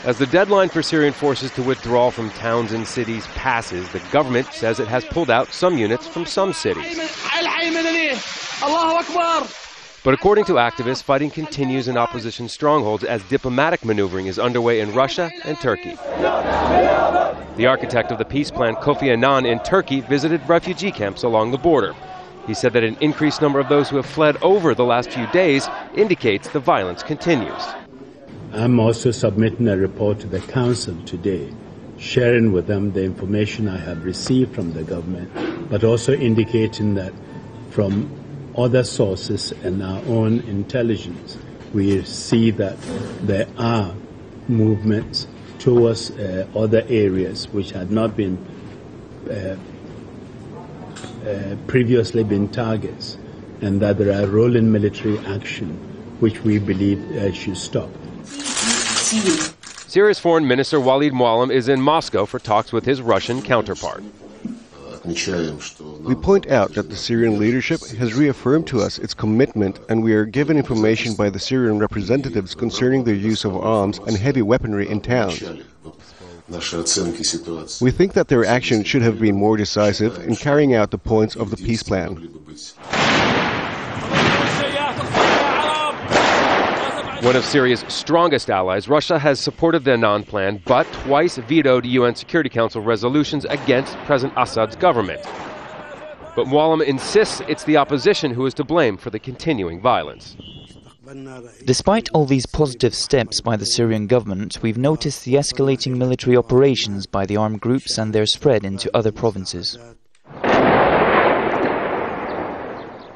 As the deadline for Syrian forces to withdraw from towns and cities passes, the government says it has pulled out some units from some cities. But according to activists, fighting continues in opposition strongholds as diplomatic maneuvering is underway in Russia and Turkey. The architect of the peace plan, Kofi Annan, in Turkey, visited refugee camps along the border. He said that an increased number of those who have fled over the last few days indicates the violence continues. I'm also submitting a report to the Council today, sharing with them the information I have received from the government, but also indicating that from other sources and our own intelligence, we see that there are movements towards other areas which had not been previously been targets, and that there are rolling military action which we believe should stop. Syria's Foreign Minister Walid Muallem is in Moscow for talks with his Russian counterpart. We point out that the Syrian leadership has reaffirmed to us its commitment, and we are given information by the Syrian representatives concerning their use of arms and heavy weaponry in towns. We think that their action should have been more decisive in carrying out the points of the peace plan. One of Syria's strongest allies, Russia has supported the Annan plan, but twice vetoed UN Security Council resolutions against President Assad's government. But Muallem insists it's the opposition who is to blame for the continuing violence. Despite all these positive steps by the Syrian government, we've noticed the escalating military operations by the armed groups and their spread into other provinces.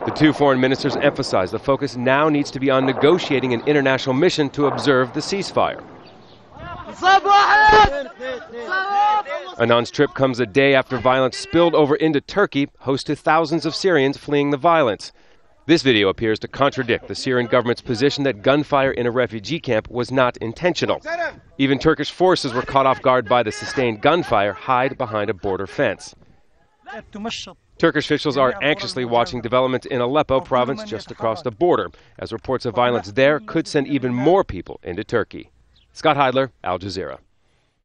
The two foreign ministers emphasize the focus now needs to be on negotiating an international mission to observe the ceasefire. Annan's trip comes a day after violence spilled over into Turkey, host to thousands of Syrians fleeing the violence. This video appears to contradict the Syrian government's position that gunfire in a refugee camp was not intentional. Even Turkish forces were caught off guard by the sustained gunfire, hide behind a border fence. Turkish officials are anxiously watching developments in Aleppo province just across the border, as reports of violence there could send even more people into Turkey. Scott Heidler, Al Jazeera.